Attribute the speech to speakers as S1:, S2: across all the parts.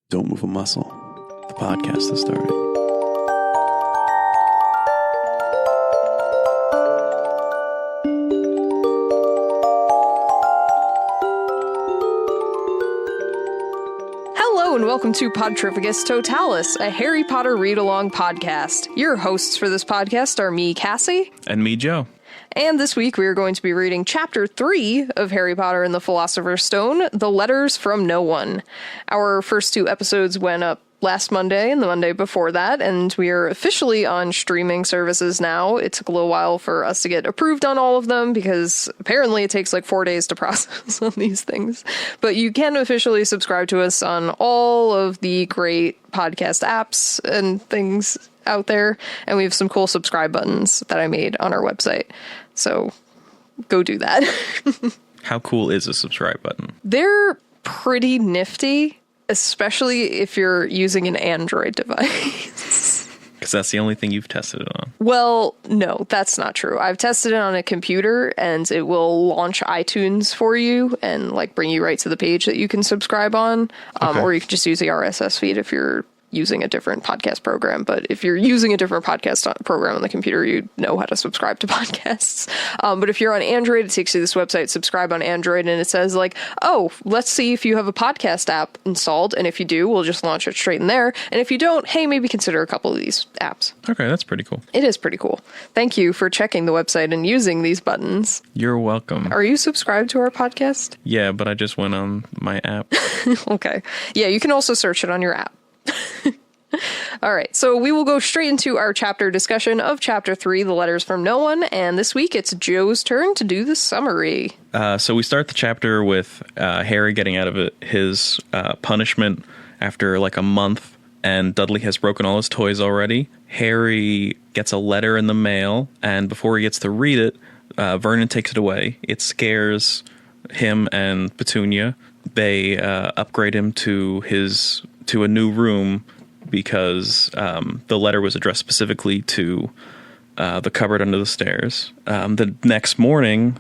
S1: Don't move a muscle. The podcast is starting.
S2: Hello and welcome to Podtrificus Totalus, a Harry Potter read-along podcast. Your hosts for this podcast are me, Cassie.
S3: And me, Joe.
S2: And this week we are going to be reading Chapter 3 of Harry Potter and the Philosopher's Stone, The Letters from No One. Our first two episodes went up last Monday and the Monday before that, and we are officially on streaming services now. It took a little while for us to get approved on all of them, because apparently it takes like 4 days to process on these things. But you can officially subscribe to us on all of the great podcast apps and things out there, and we have some cool subscribe buttons that I made on our website. So go do that.
S3: How cool is a subscribe button?
S2: They're pretty nifty, especially if you're using an Android device.
S3: Because that's the only thing you've tested it on.
S2: Well, no, that's not true. I've tested it on a computer, and it will launch iTunes for you and like bring you right to the page that you can subscribe on.
S3: Okay.
S2: Or you can just use the RSS feed if you're using a different podcast program. But if you're using a different podcast program on the computer, you know how to subscribe to podcasts. But if you're on Android, it takes you to this website, subscribe on Android, and it says like, oh, let's see if you have a podcast app installed. And if you do, we'll just launch it straight in there. And if you don't, hey, maybe consider a couple of these apps.
S3: Okay, that's pretty cool.
S2: It is pretty cool. Thank you for checking the website and using these buttons.
S3: You're welcome.
S2: Are you subscribed to our podcast?
S3: Yeah, but I just went on my app.
S2: Okay. Yeah, you can also search it on your app. All right, so we will go straight into our chapter discussion of Chapter 3, The Letters from No One, and this week it's Joe's turn to do the summary.
S3: So we start the chapter with Harry getting out of his punishment after like a month, and Dudley has broken all his toys already. Harry gets a letter in the mail, and before he gets to read it, Vernon takes it away. It scares him and Petunia. They upgrade him to a new room because the letter was addressed specifically to the cupboard under the stairs. The next morning,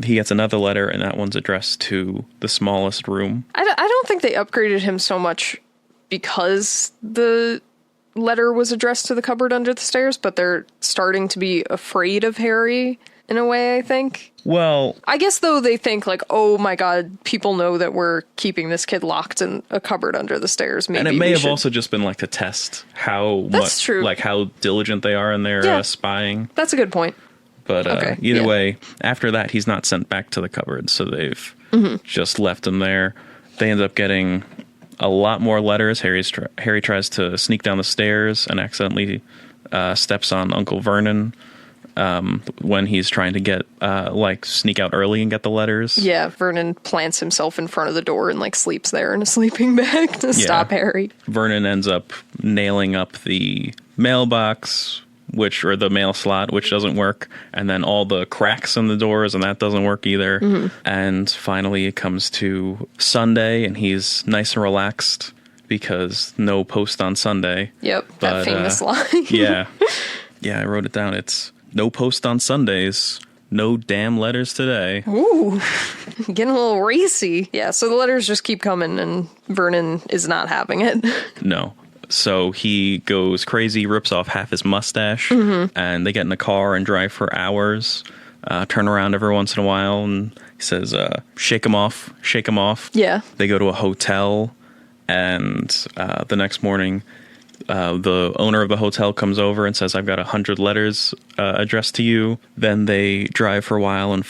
S3: he gets another letter, and that one's addressed to the smallest room.
S2: I don't think they upgraded him so much because the letter was addressed to the cupboard under the stairs, but they're starting to be afraid of Harry in a way, I think.
S3: Well,
S2: I guess, though, they think, like, oh, my God, people know that we're keeping this kid locked in a cupboard under the stairs. Maybe
S3: and it may have also just been, like, to test how
S2: That's true.
S3: Like, how diligent they are in their spying.
S2: That's a good point.
S3: But either way, after that, he's not sent back to the cupboard, so they've just left him there. They end up getting a lot more letters. Harry tries to sneak down the stairs and accidentally steps on Uncle Vernon. When he's trying to get, sneak out early and get the letters. Yeah,
S2: Vernon plants himself in front of the door and, sleeps there in a sleeping bag to stop Harry.
S3: Vernon ends up nailing up the mailbox, or the mail slot, which doesn't work, and then all the cracks in the doors, and that doesn't work either. And finally it comes to Sunday, and he's nice and relaxed because no post on Sunday.
S2: Yep, that famous line.
S3: Yeah, I wrote it down. It's no post on Sundays, no damn letters today.
S2: Ooh, getting a little racy. Yeah, so the letters just keep coming, and Vernon is not having it.
S3: No. So he goes crazy, rips off half his mustache, and they get in a car and drive for hours, turn around every once in a while, and he says, shake him off, shake him off.
S2: Yeah.
S3: They go to a hotel, and the next morning, the owner of the hotel comes over and says, I've got 100 letters addressed to you. Then they drive for a while and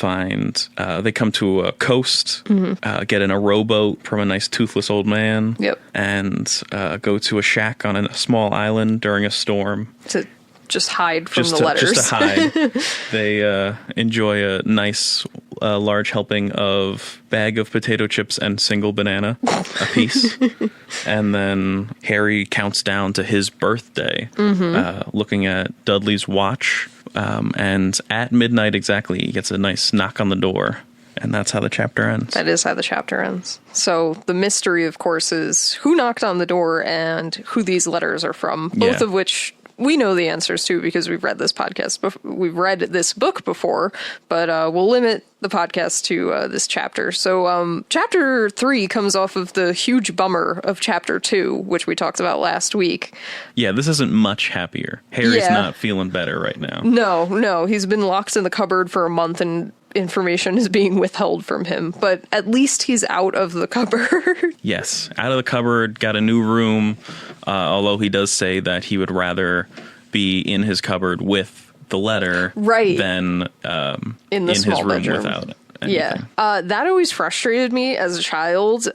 S3: they come to a coast, get in a rowboat from a nice toothless old man, and go to a shack on a small island during a storm.
S2: To just hide from the letters.
S3: Just to hide. They enjoy a nice large helping of bag of potato chips and single banana a piece. And then Harry counts down to his birthday, looking at Dudley's watch. And at midnight exactly, he gets a nice knock on the door. And that's how the chapter ends.
S2: That is how the chapter ends. So the mystery, of course, is who knocked on the door and who these letters are from, both of which we know the answers to because we've read this we've read this book before, but we'll limit the podcast to this chapter. So chapter 3 comes off of the huge bummer of chapter 2, which we talked about last week.
S3: Yeah, this isn't much happier. Harry's not feeling better right now.
S2: No, he's been locked in the cupboard for a month and information is being withheld from him, but at least he's out of the cupboard.
S3: Yes, out of the cupboard, got a new room, although he does say that he would rather be in his cupboard with the letter than in his room bedroom. Without it.
S2: Yeah, that always frustrated me as a child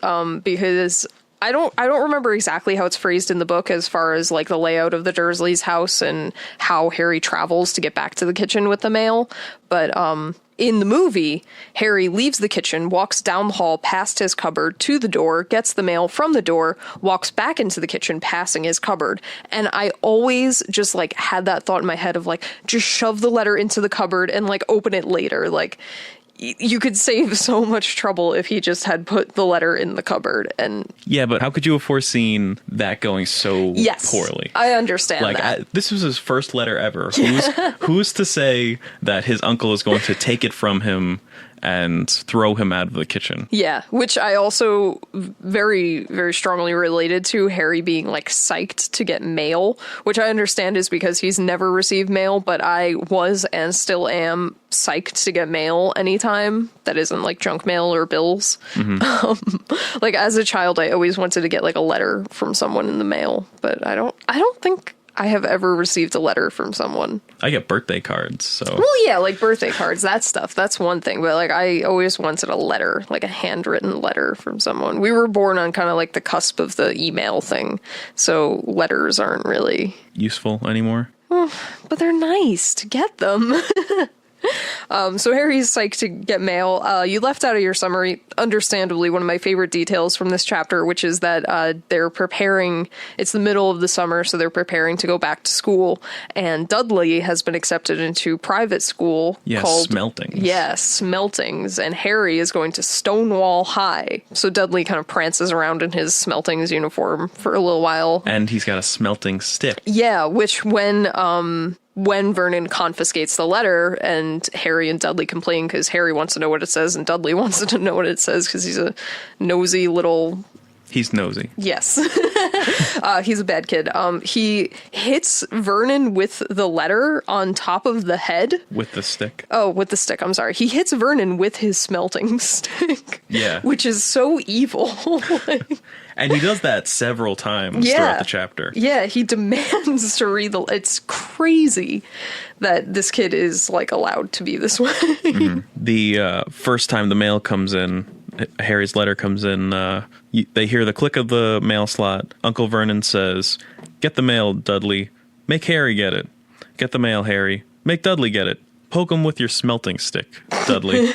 S2: because I don't remember exactly how it's phrased in the book as far as like the layout of the Dursleys' house and how Harry travels to get back to the kitchen with the mail, but in the movie, Harry leaves the kitchen, walks down the hall past his cupboard to the door, gets the mail from the door, walks back into the kitchen, passing his cupboard. And I always just like had that thought in my head of like, just shove the letter into the cupboard and like open it later. Like, you could save so much trouble if he just had put the letter in the cupboard. And
S3: yeah, but how could you have foreseen that going so poorly?
S2: I understand that.
S3: This was his first letter ever. Who's to say that his uncle is going to take it from him and throw him out of the kitchen? Yeah,
S2: which I also very, very strongly related to Harry being like psyched to get mail, which I understand is because he's never received mail, but I was and still am psyched to get mail anytime that isn't like junk mail or bills. Mm-hmm. Like as a child, I always wanted to get like a letter from someone in the mail, but I don't think I have ever received a letter from someone.
S3: I get birthday cards, so...
S2: Well, yeah, like birthday cards, that stuff, that's one thing. But, like, I always wanted a letter, like a handwritten letter from someone. We were born on kind of, like, the cusp of the email thing, so letters aren't really...
S3: useful anymore?
S2: Well, but they're nice to get them. So Harry's psyched to get mail. You left out of your summary, understandably, one of my favorite details from this chapter, which is that they're preparing, it's the middle of the summer, so they're preparing to go back to school, and Dudley has been accepted into private school called...
S3: Smeltings.
S2: Yes, Smeltings, and Harry is going to Stonewall High. So Dudley kind of prances around in his Smeltings uniform for a little while.
S3: And he's got a smelting stick.
S2: Yeah, which when Vernon confiscates the letter and Harry and Dudley complain because Harry wants to know what it says and Dudley wants to know what it says because he's a nosy little...
S3: He's nosy.
S2: Yes. He's a bad kid. He hits Vernon with the letter on top of the head.
S3: With the stick.
S2: Oh, with the stick. I'm sorry. He hits Vernon with his smelting stick.
S3: Yeah.
S2: Which is so evil.
S3: And he does that several times throughout the chapter.
S2: Yeah, he demands to read it's crazy that this kid is, like, allowed to be this way.
S3: Mm-hmm. The first time the mail comes in, Harry's letter comes in, they hear the click of the mail slot. Uncle Vernon says, "Get the mail, Dudley. Make Harry get it. Get the mail, Harry. Make Dudley get it. Poke him with your smelting stick, Dudley."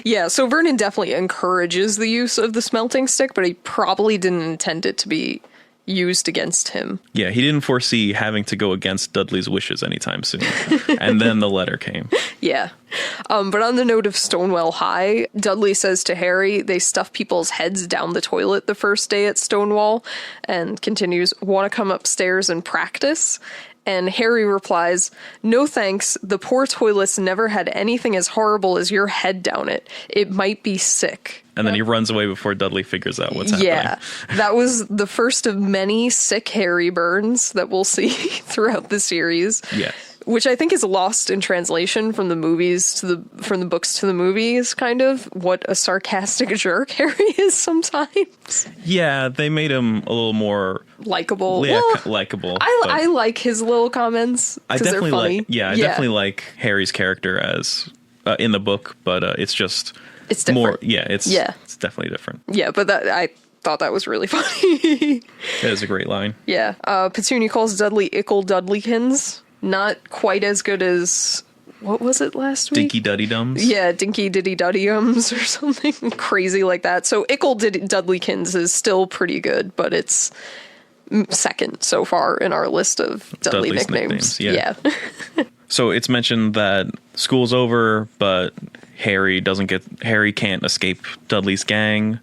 S2: Yeah, so Vernon definitely encourages the use of the smelting stick, but he probably didn't intend it to be used against him.
S3: Yeah, he didn't foresee having to go against Dudley's wishes anytime soon. And then the letter came.
S2: Yeah. But on the note of Stonewall High, Dudley says to Harry, they stuff people's heads down the toilet the first day at Stonewall, and continues, "Want to come upstairs and practice?" And Harry replies, "No thanks, the poor toilets never had anything as horrible as your head down it. It might be sick."
S3: And then he runs away before Dudley figures out what's happening.
S2: Yeah, that was the first of many sick Harry burns that we'll see throughout the series.
S3: Yes.
S2: Which I think is lost in translation from the movies from the books to the movies, kind of. What a sarcastic jerk Harry is sometimes.
S3: Yeah, they made him a little more
S2: likable.
S3: Yeah, likable.
S2: I like his little comments because they're funny.
S3: I definitely like Harry's character as in the book, but it's just
S2: different.
S3: More. Yeah, it's definitely different.
S2: Yeah, but I thought that was really funny.
S3: That is a great line.
S2: Yeah, Petunia calls Dudley Ickle Dudleykins. Not quite as good as, what was it last week?
S3: Dinky Duddy Dums?
S2: Yeah, Dinky Diddy Duddy-ums or something crazy like that. So Ickle Dudleykins is still pretty good, but it's second so far in our list of Dudley nicknames. Yeah.
S3: So it's mentioned that school's over, but Harry can't escape Dudley's gang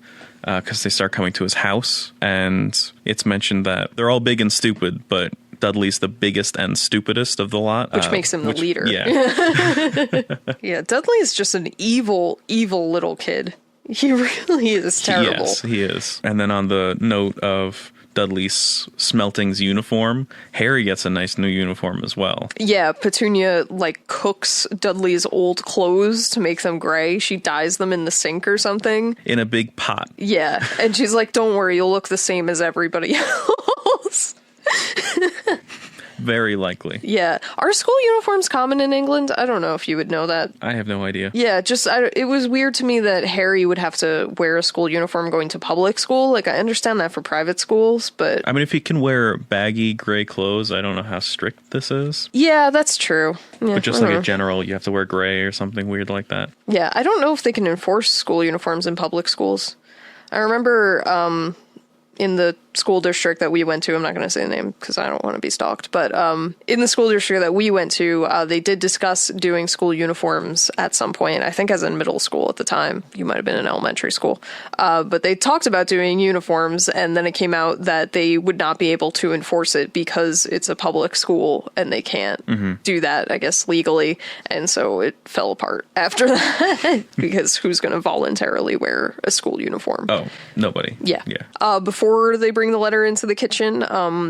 S3: because they start coming to his house. And it's mentioned that they're all big and stupid, but Dudley's the biggest and stupidest of the lot.
S2: Which makes him the leader.
S3: Yeah.
S2: Yeah, Dudley is just an evil, evil little kid. He really is terrible.
S3: Yes, he is. And then on the note of Dudley's Smelting's uniform, Harry gets a nice new uniform as well.
S2: Yeah, Petunia, like, cooks Dudley's old clothes to make them gray. She dyes them in the sink or something.
S3: In a big pot.
S2: Yeah, and she's like, don't worry, you'll look the same as everybody else.
S3: Very likely.
S2: Yeah. Are school uniforms common in England? I don't know if you would know that.
S3: I have no idea.
S2: Yeah, it was weird to me that Harry would have to wear a school uniform going to public school. Like, I understand that for private schools, but...
S3: I mean, if he can wear baggy gray clothes, I don't know how strict this is.
S2: Yeah, that's true. Yeah,
S3: But just like a general, you have to wear gray or something weird like that.
S2: Yeah, I don't know if they can enforce school uniforms in public schools. I remember in the school district that we went to, I'm not going to say the name because I don't want to be stalked, but in the school district that we went to, they did discuss doing school uniforms at some point. I think as in middle school at the time. You might have been in elementary school. But they talked about doing uniforms, and then it came out that they would not be able to enforce it because it's a public school and they can't do that, I guess, legally. And so it fell apart after that because who's going to voluntarily wear a school uniform?
S3: Oh, nobody.
S2: Yeah.
S3: Yeah.
S2: Before they bring the letter into the kitchen,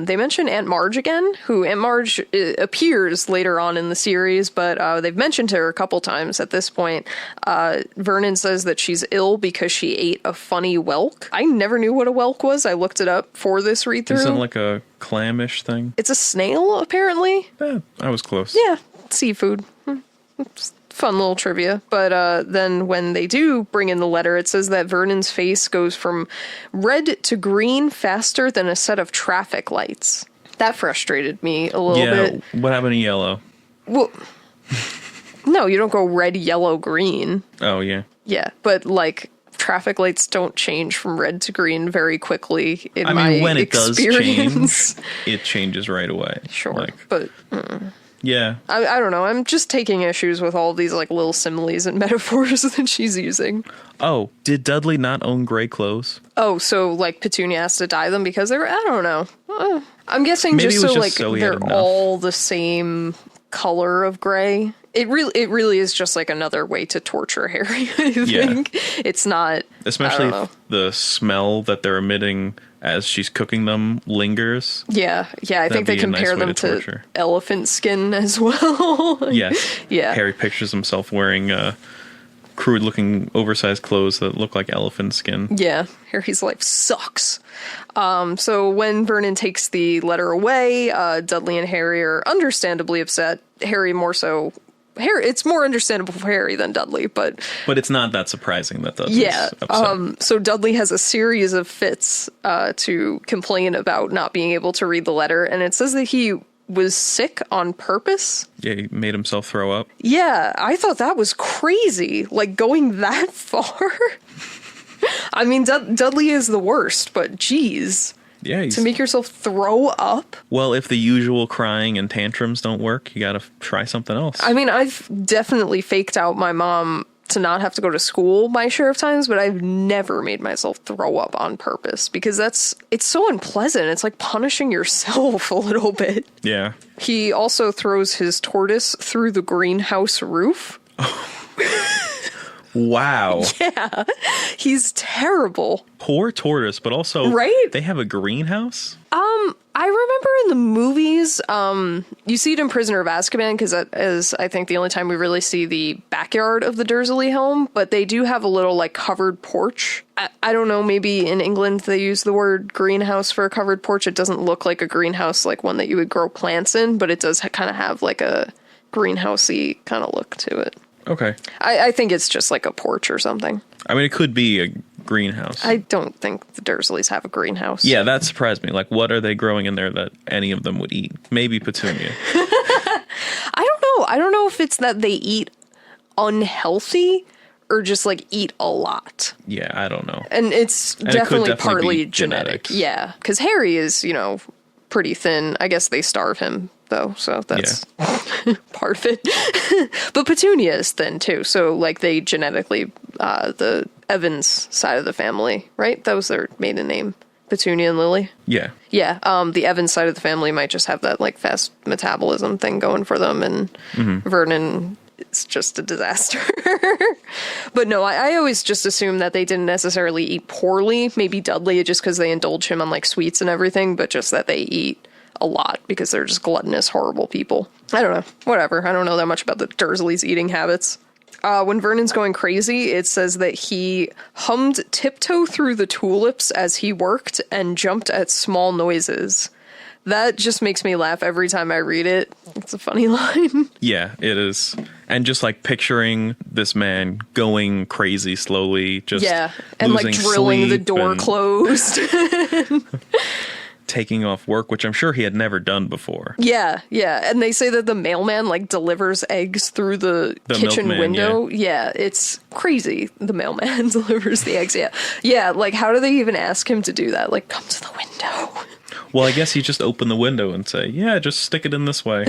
S2: they mention Aunt Marge again, who Aunt Marge appears later on in the series, but they've mentioned her a couple times at this point. Vernon says that she's ill because she ate a funny whelk. I never knew what a whelk was. I looked it up for this read-through.
S3: Isn't it like a clamish thing?
S2: It's a snail, apparently.
S3: I was close.
S2: Yeah, seafood. It's fun little trivia. But then when they do bring in the letter, it says that Vernon's face goes from red to green faster than a set of traffic lights. That frustrated me a little bit.
S3: What happened to yellow?
S2: Well, no, you don't go red, yellow, green.
S3: Oh, yeah.
S2: Yeah, but like traffic lights don't change from red to green very quickly in my
S3: when it
S2: experience.
S3: does change, it changes right away.
S2: Sure, but...
S3: Yeah.
S2: I don't know. I'm just taking issues with all of these like little similes and metaphors that she's using.
S3: Oh, did Dudley not own gray clothes?
S2: Oh, so like Petunia has to dye them because they're, I don't know. I'm guessing
S3: Maybe
S2: just
S3: it was
S2: so
S3: just
S2: like
S3: so he had
S2: they're
S3: enough.
S2: all the same color of gray. It really is just like another way to torture Harry, I think. It's not...
S3: Especially if the smell that they're emitting as she's cooking them lingers.
S2: Yeah, I think they compare them to elephant skin as well.
S3: Yes.
S2: Yeah.
S3: Harry pictures himself wearing crude-looking, oversized clothes that look like elephant skin.
S2: Yeah, Harry's life sucks. So when Vernon takes the letter away, Dudley and Harry are understandably upset. Harry more so... it's more understandable for Harry than Dudley, but
S3: it's not that surprising that Dudley's upset.
S2: So Dudley has a series of fits to complain about not being able to read the letter, and it says that he was sick on purpose.
S3: Yeah, he made himself throw up.
S2: Yeah, I thought that was crazy, like going that far. I mean, Dudley is the worst, but geez.
S3: Yeah,
S2: to make yourself throw up?
S3: Well, if the usual crying and tantrums don't work, you gotta try something else.
S2: I mean, I've definitely faked out my mom to not have to go to school my share of times, but I've never made myself throw up on purpose because it's so unpleasant. It's like punishing yourself a little bit.
S3: Yeah.
S2: He also throws his tortoise through the greenhouse roof.
S3: Wow.
S2: Yeah. He's terrible.
S3: Poor tortoise, but also
S2: right?
S3: They have a greenhouse?
S2: I remember in the movies, you see it in Prisoner of Azkaban because that is, I think, the only time we really see the backyard of the Dursley home, but they do have a little, like, covered porch. I don't know, maybe in England they use the word greenhouse for a covered porch. It doesn't look like a greenhouse like one that you would grow plants in, but it does kind of have, like, a greenhousey kind of look to it.
S3: Okay.
S2: I think it's just like a porch or something.
S3: I mean, it could be a greenhouse.
S2: I don't think the Dursleys have a greenhouse.
S3: Yeah, that surprised me. Like, what are they growing in there that any of them would eat? Maybe Petunia.
S2: I don't know. I don't know if it's that they eat unhealthy or just, like, eat a lot.
S3: Yeah, I don't know.
S2: And it's definitely partly genetic.
S3: genetics.
S2: Yeah, because Harry is, pretty thin. I guess they starve him, though, so that's part of it. But Petunia is thin, too, so, like, they genetically, the Evans side of the family, right? That was their maiden name. Petunia and Lily.
S3: Yeah.
S2: Yeah, the Evans side of the family might just have that, like, fast metabolism thing going for them, and Vernon is just a disaster. But no, I always just assume that they didn't necessarily eat poorly. Maybe Dudley, just because they indulge him on, like, sweets and everything, but just that they eat a lot because they're just gluttonous, horrible people. I don't know. Whatever. I don't know that much about the Dursleys' eating habits. When Vernon's going crazy, it says that he hummed Tiptoe Through the Tulips as he worked and jumped at small noises. That just makes me laugh every time I read it. It's a funny line.
S3: Yeah, it is. And just like picturing this man going crazy slowly, just
S2: and like drilling the door closed.
S3: Taking off work, which I'm sure he had never done before.
S2: Yeah. And they say that the mailman, like, delivers eggs through the kitchen window. Yeah, it's crazy. The mailman delivers the eggs, Yeah, like, how do they even ask him to do that? Like, come to the window.
S3: Well, I guess you just open the window and say, yeah, just stick it in this way.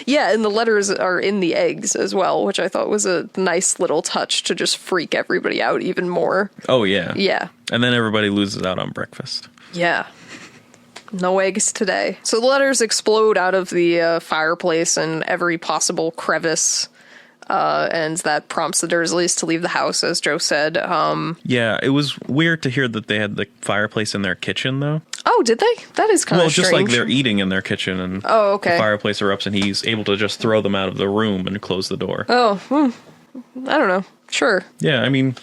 S2: Yeah, and the letters are in the eggs as well, which I thought was a nice little touch to just freak everybody out even more.
S3: Oh, yeah.
S2: Yeah.
S3: And then everybody loses out on breakfast.
S2: Yeah. No eggs today. So the letters explode out of the fireplace in every possible crevice, and that prompts the Dursleys to leave the house, as Joe said.
S3: Yeah, it was weird to hear that they had the fireplace in their kitchen, though.
S2: Oh, did they? That is kind of strange.
S3: Well, just like they're eating in their kitchen, and the fireplace erupts, and he's able to just throw them out of the room and close the door.
S2: Oh, I don't know. Sure.
S3: Yeah, I mean,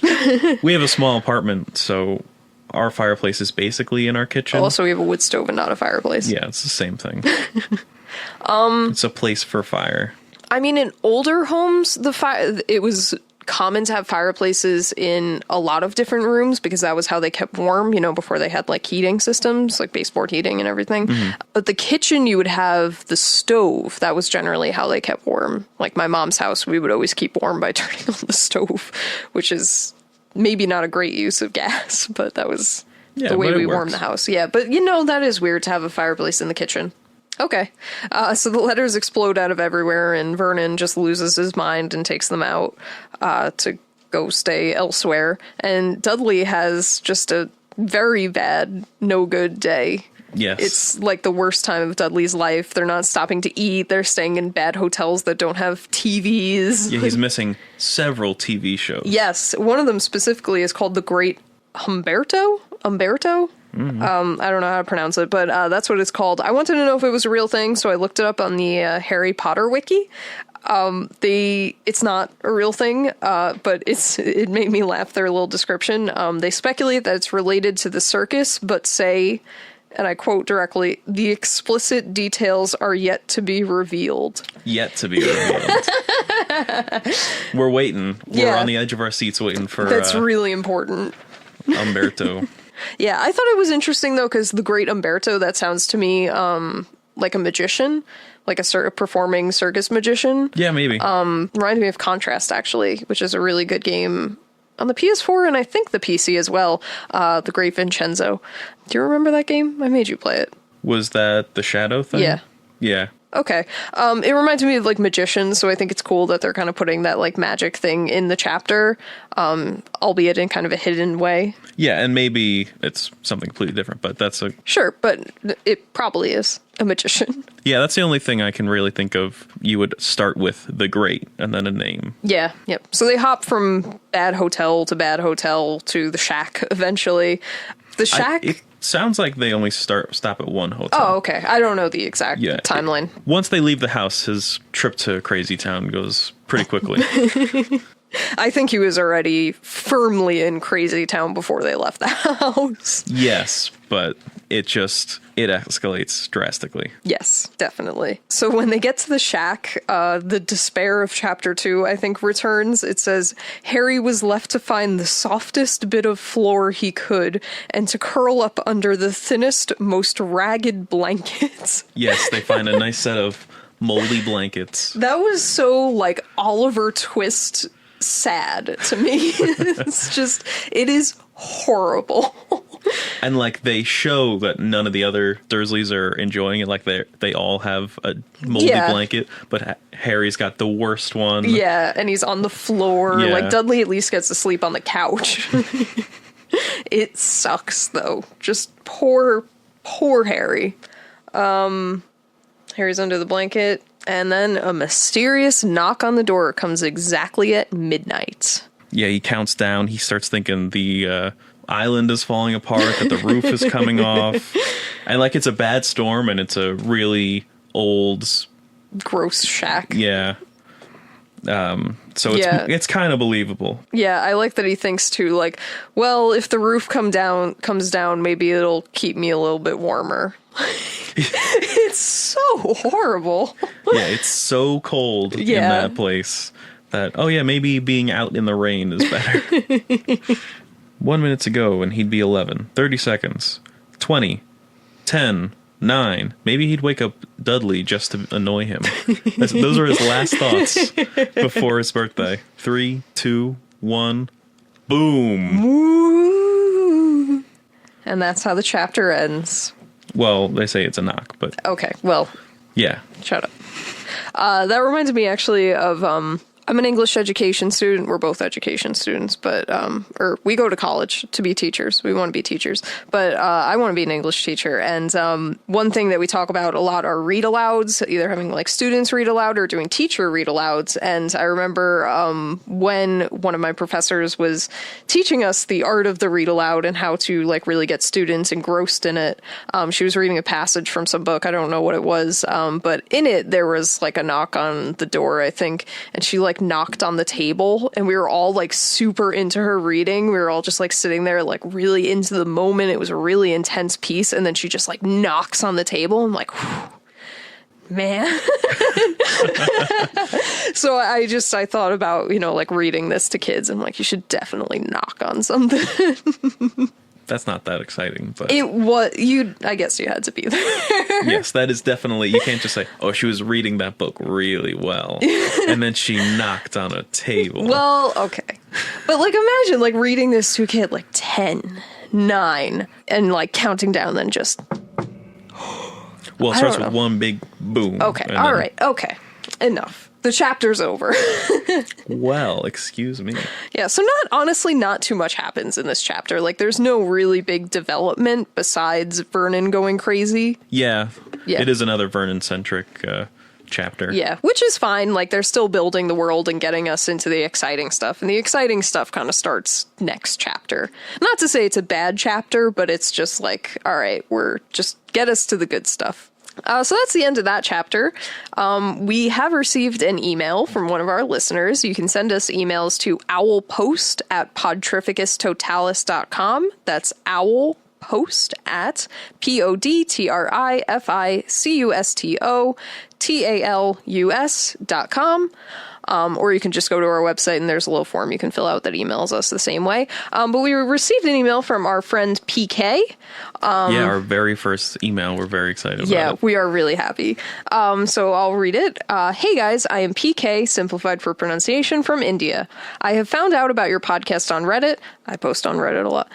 S3: we have a small apartment, so our fireplace is basically in our kitchen.
S2: Also, we have a wood stove and not a fireplace.
S3: Yeah, it's the same thing. It's a place for fire.
S2: I mean, in older homes, it was common to have fireplaces in a lot of different rooms because that was how they kept warm, before they had, like, heating systems, like baseboard heating and everything. But the kitchen, you would have the stove. That was generally how they kept warm. Like, my mom's house, we would always keep warm by turning on the stove, which is maybe not a great use of gas, but that was the way we warmed the house. Yeah, but that is weird to have a fireplace in the kitchen. Okay. So the letters explode out of everywhere, and Vernon just loses his mind and takes them out to go stay elsewhere. And Dudley has just a very bad, no good day.
S3: Yes.
S2: It's like the worst time of Dudley's life. They're not stopping to eat. They're staying in bad hotels that don't have TVs.
S3: Yeah, he's missing several TV shows.
S2: Yes. One of them specifically is called The Great Umberto? Mm-hmm. I don't know how to pronounce it, but that's what it's called. I wanted to know if it was a real thing, so I looked it up on the Harry Potter wiki. It's not a real thing, but it made me laugh, their little description. They speculate that it's related to the circus, but say, and I quote directly, the explicit details are yet to be revealed.
S3: Yet to be revealed. We're waiting. We're on the edge of our seats waiting for...
S2: That's really important.
S3: Umberto.
S2: Yeah, I thought it was interesting, though, because the Great Umberto, that sounds to me like a magician, like a performing circus magician.
S3: Yeah, maybe.
S2: Reminded me of Contrast, actually, which is a really good game on the PS4 and I think the PC as well, The Great Vincenzo. Do you remember that game? I made you play it.
S3: Was that the shadow thing?
S2: Yeah.
S3: Yeah.
S2: Okay. It reminds me of, like, magicians, so I think it's cool that they're kind of putting that, like, magic thing in the chapter, albeit in kind of a hidden way.
S3: Yeah, and maybe it's something completely different, but that's a...
S2: Sure, but it probably is a magician.
S3: Yeah, that's the only thing I can really think of. You would start with the great and then a name.
S2: Yeah, yep. So they hop from bad hotel to the shack eventually. The shack...
S3: It sounds like they only stop at one hotel.
S2: Oh, okay. I don't know the exact timeline.
S3: Once they leave the house, his trip to Crazy Town goes pretty quickly.
S2: I think he was already firmly in Crazy Town before they left the house.
S3: Yes, but it escalates drastically.
S2: Yes, definitely. So when they get to the shack, the despair of chapter 2, I think, returns. It says, Harry was left to find the softest bit of floor he could and to curl up under the thinnest, most ragged blankets.
S3: Yes, they find a nice set of moldy blankets.
S2: That was so, like, Oliver Twist sad to me. It is horrible.
S3: And, like, they show that none of the other Dursleys are enjoying it. Like, they all have a moldy blanket, but Harry's got the worst one.
S2: Yeah, and he's on the floor.
S3: Yeah.
S2: Like, Dudley at least gets to sleep on the couch. It sucks, though. Just poor Harry. Harry's under the blanket, and then a mysterious knock on the door comes exactly at midnight.
S3: Yeah, he counts down. He starts thinking the island is falling apart, that the roof is coming off. And like it's a bad storm and it's a really old...
S2: gross shack.
S3: Yeah. So it's kind of believable.
S2: Yeah, I like that he thinks too, like, well, if the roof comes down, maybe it'll keep me a little bit warmer. It's so horrible.
S3: Yeah, it's so cold in that place that, oh yeah, maybe being out in the rain is better. 1 minute to go and he'd be 11. 30 seconds. 20. 10. 9. Maybe he'd wake up Dudley just to annoy him. Those are his last thoughts before his birthday. 3, 2, 1. Boom.
S2: Woo. And that's how the chapter ends.
S3: Well, they say it's a knock, but...
S2: Okay, well...
S3: Yeah.
S2: Shut up. That reminds me actually of... I'm an English education student. We're both education students, but or we go to college to be teachers. We want to be teachers, but I want to be an English teacher. And one thing that we talk about a lot are read alouds, either having like students read aloud or doing teacher read alouds. And I remember when one of my professors was teaching us the art of the read aloud and how to like really get students engrossed in it. She was reading a passage from some book. I don't know what it was, but in it there was like a knock on the door, I think, and she like knocked on the table, and we were all like super into her reading. We were all just like sitting there like really into the moment. It was a really intense piece, and then she just like knocks on the table. I'm like, man. So I thought about, like reading this to kids. I'm like, you should definitely knock on something.
S3: That's not that exciting, but...
S2: I guess you had to be there.
S3: Yes, that is definitely... You can't just say, oh, she was reading that book really well, and then she knocked on a table.
S2: Well, okay. But, like, imagine, like, reading this to a kid, like, 10, 9, and, like, counting down, then just...
S3: Well, it starts with one big boom.
S2: Okay, all right, okay. Enough. The chapter's over.
S3: Well, excuse me.
S2: Yeah, so not too much happens in this chapter. Like, there's no really big development besides Vernon going crazy.
S3: Yeah. It is another Vernon-centric chapter.
S2: Yeah, which is fine. Like, they're still building the world and getting us into the exciting stuff. And the exciting stuff kind of starts next chapter. Not to say it's a bad chapter, but it's just like, all right, just get us to the good stuff. So that's the end of that chapter. We have received an email from one of our listeners. You can send us emails to owlpost@podtrificustotalus.com. That's owlpost@ podtrificustotalus.com. Or you can just go to our website and there's a little form you can fill out that emails us the same way. But we received an email from our friend PK.
S3: Our very first email. We're very excited about it.
S2: Yeah, we are really happy. So I'll read it. Hey guys, I am PK, simplified for pronunciation, from India. I have found out about your podcast on Reddit. I post on Reddit a lot.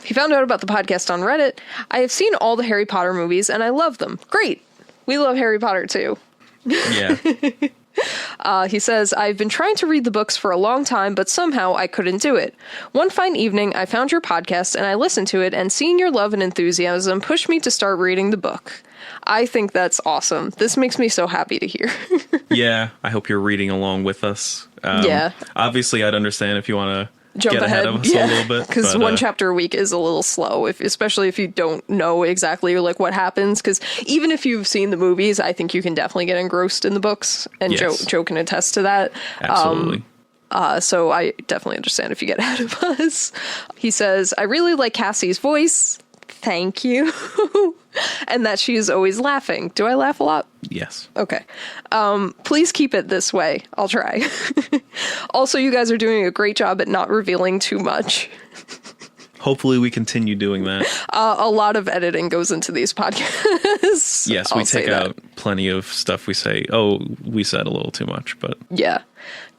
S2: He found out about the podcast on Reddit. I have seen all the Harry Potter movies and I love them. Great. We love Harry Potter too.
S3: Yeah.
S2: He says, I've been trying to read the books for a long time, but somehow I couldn't do it. One fine evening, I found your podcast and I listened to it, and seeing your love and enthusiasm pushed me to start reading the book. I think that's awesome. This makes me so happy to hear.
S3: Yeah, I hope you're reading along with us.
S2: Yeah.
S3: Obviously, I'd understand if you want to
S2: jump
S3: ahead of us a little bit.
S2: Because one chapter a week is a little slow, especially if you don't know exactly like what happens. Because even if you've seen the movies, I think you can definitely get engrossed in the books, and
S3: yes.
S2: Joe can attest to that.
S3: Absolutely.
S2: So I definitely understand if you get ahead of us. He says, I really like Cassie's voice. Thank you. And that she is always laughing. Do I laugh a lot?
S3: Yes.
S2: Okay. Please keep it this way. I'll try. Also, you guys are doing a great job at not revealing too much.
S3: Hopefully we continue doing that.
S2: A lot of editing goes into these podcasts.
S3: Yes, we take out plenty of stuff we say, oh, we said a little too much, but...
S2: Yeah.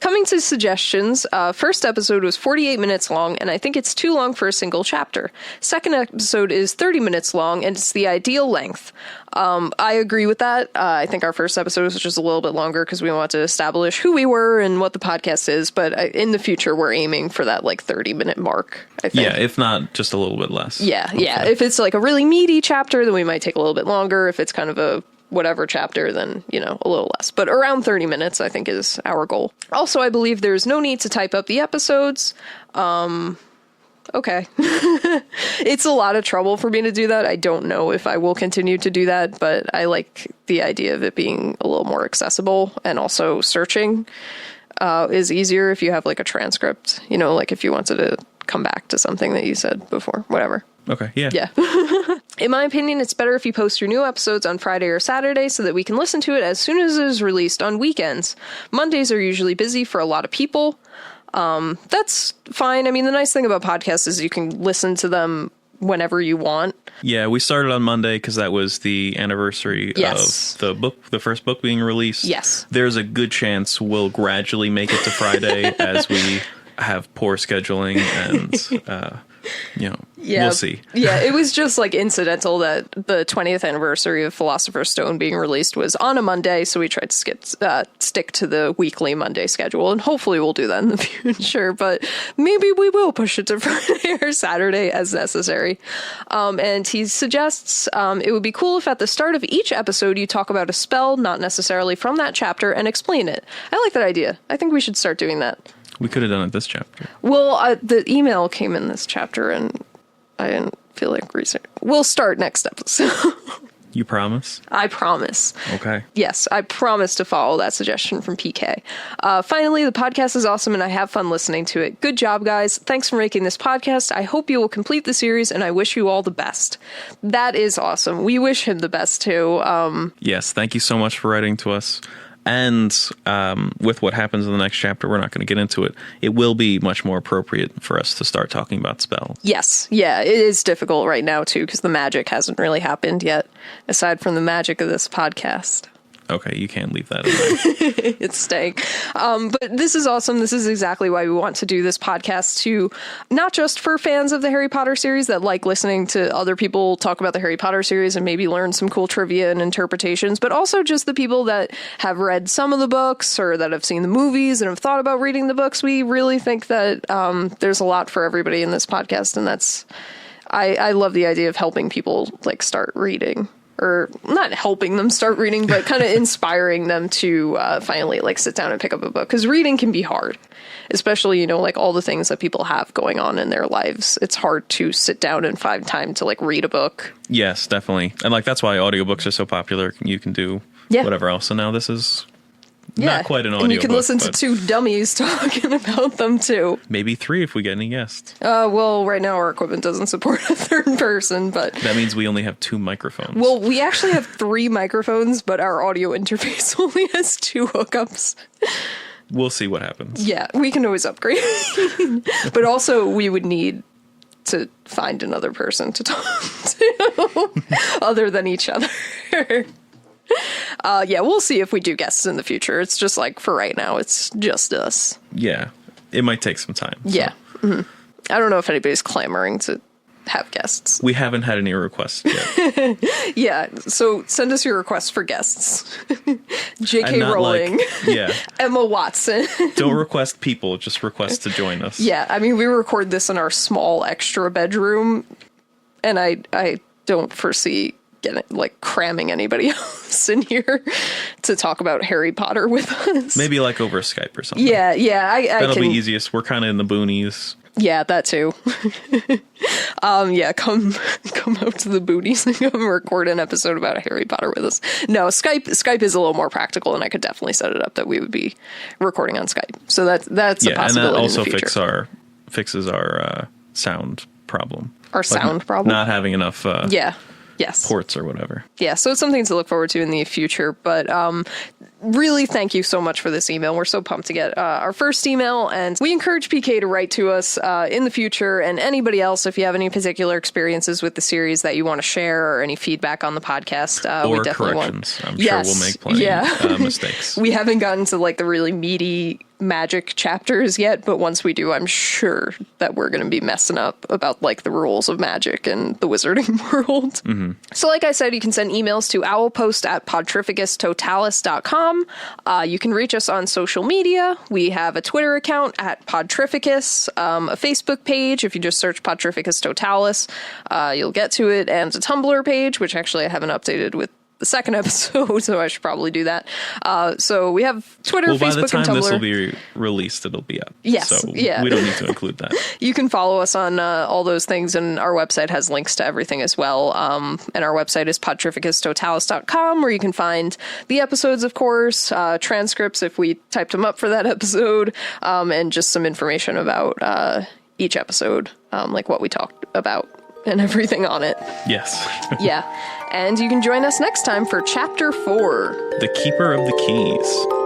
S2: Coming to suggestions, first episode was 48 minutes long, and I think it's too long for a single chapter. Second episode is 30 minutes long, and it's the ideal length. I agree with that. I think our first episode was just a little bit longer because we want to establish who we were and what the podcast is, but in the future, we're aiming for that, 30-minute mark, I think.
S3: Yeah, if not, just a little bit less.
S2: Yeah. If it's, a really meaty chapter, then we might take a little bit longer. If it's kind of a whatever chapter, then, a little less. But around 30 minutes, I think, is our goal. Also, I believe there's no need to type up the episodes. Okay. It's a lot of trouble for me to do that. I don't know if I will continue to do that, but I like the idea of it being a little more accessible, and also searching is easier if you have, a transcript, if you wanted to come back to something that you said before, whatever.
S3: Okay, yeah.
S2: Yeah. In my opinion, it's better if you post your new episodes on Friday or Saturday so that we can listen to it as soon as it is released on weekends. Mondays are usually busy for a lot of people. That's fine. I mean, the nice thing about podcasts is you can listen to them whenever you want.
S3: Yeah, we started on Monday because that was the anniversary of the first book being released.
S2: Yes.
S3: There's a good chance we'll gradually make it to Friday as we have poor scheduling and... we'll see.
S2: Yeah, it was just incidental that the 20th anniversary of Philosopher's Stone being released was on a Monday, so we tried to stick to the weekly Monday schedule, and hopefully we'll do that in the future, but maybe we will push it to Friday or Saturday as necessary. And he suggests it would be cool if at the start of each episode you talk about a spell, not necessarily from that chapter, and explain it. I like that idea. I think we should start doing that.
S3: We could have done it this chapter.
S2: Well, the email came in this chapter, and I didn't feel like research. We'll start next episode.
S3: You promise?
S2: I promise.
S3: Okay.
S2: Yes, I promise to follow that suggestion from PK. Finally, the podcast is awesome, and I have fun listening to it. Good job, guys. Thanks for making this podcast. I hope you will complete the series, and I wish you all the best. That is awesome. We wish him the best, too.
S3: Yes, thank you so much for writing to us. And with what happens in the next chapter, we're not going to get into it. It will be much more appropriate for us to start talking about spells.
S2: Yes. Yeah, it is difficult right now, too, because the magic hasn't really happened yet, aside from the magic of this podcast.
S3: Okay, you can't leave that in there.
S2: It's staying. But this is awesome. This is exactly why we want to do this podcast, to not just for fans of the Harry Potter series that like listening to other people talk about the Harry Potter series and maybe learn some cool trivia and interpretations, but also just the people that have read some of the books or that have seen the movies and have thought about reading the books. We really think that there's a lot for everybody in this podcast, and that's I love the idea of helping people start reading. Or not helping them start reading, but kind of inspiring them to finally sit down and pick up a book. Because reading can be hard, especially, all the things that people have going on in their lives. It's hard to sit down and find time to read a book.
S3: Yes, definitely. And that's why audiobooks are so popular. You can do whatever else. So now this is not quite an audiobook. And
S2: you can listen to two dummies talking about them too.
S3: Maybe three if we get any guests.
S2: Well, right now our equipment doesn't support a third person, but...
S3: That means we only have 2 microphones.
S2: Well, we actually have 3 microphones, but our audio interface only has 2 hookups.
S3: We'll see what happens.
S2: Yeah, we can always upgrade. But also, we would need to find another person to talk to other than each other. Yeah, we'll see if we do guests in the future. It's just for right now, it's just us.
S3: Yeah, it might take some time. So.
S2: Yeah. Mm-hmm. I don't know if anybody's clamoring to have guests.
S3: We haven't had any requests yet.
S2: Yeah, so send us your requests for guests. J.K. Rowling.
S3: Yeah.
S2: Emma Watson.
S3: Don't request people, just request to join us.
S2: Yeah, I mean, we record this in our small extra bedroom, and I don't foresee getting cramming anybody else in here to talk about Harry Potter with us.
S3: Maybe over Skype or something.
S2: Yeah,
S3: that'll be easiest. We're kind of in the boonies.
S2: Yeah, that too. Yeah, come out to the booties and come record an episode about Harry Potter with us. No, Skype is a little more practical, and I could definitely set it up that we would be recording on Skype. So that's a possibility
S3: and that also
S2: in the future.
S3: fixes our sound problem.
S2: Our sound problem?
S3: Not having enough
S2: Yes.
S3: ports or whatever.
S2: Yeah, so it's something to look forward to in the future, but really thank you so much for this email. We're so pumped to get our first email, and we encourage PK to write to us in the future, and anybody else, if you have any particular experiences with the series that you want to share or any feedback on the podcast,
S3: or
S2: we definitely
S3: corrections.
S2: want.
S3: I'm sure we'll make plenty mistakes.
S2: We haven't gotten to the really meaty magic chapters yet, but once we do, I'm sure that we're going to be messing up about like the rules of magic and the wizarding world. So like I said, you can send emails to owlpost@podtrificustotalus.com. You can reach us on social media. We have a Twitter account at Podtrificus, a Facebook page. If you just search Podtrificus Totalus, you'll get to it, and a Tumblr page, which actually I haven't updated with the second episode, so I should probably do that. So we have Twitter, Facebook,
S3: by the time
S2: and Tumblr.
S3: this will be released, it'll be up.
S2: Yes,
S3: So
S2: yeah.
S3: we don't need to include that.
S2: You can follow us on all those things, and our website has links to everything as well. And our website is podtrificustotalus.com, where you can find the episodes, of course, transcripts if we typed them up for that episode, and just some information about each episode, like what we talked about and everything on it.
S3: Yes.
S2: Yeah. And you can join us next time for Chapter 4.
S3: The Keeper of the Keys.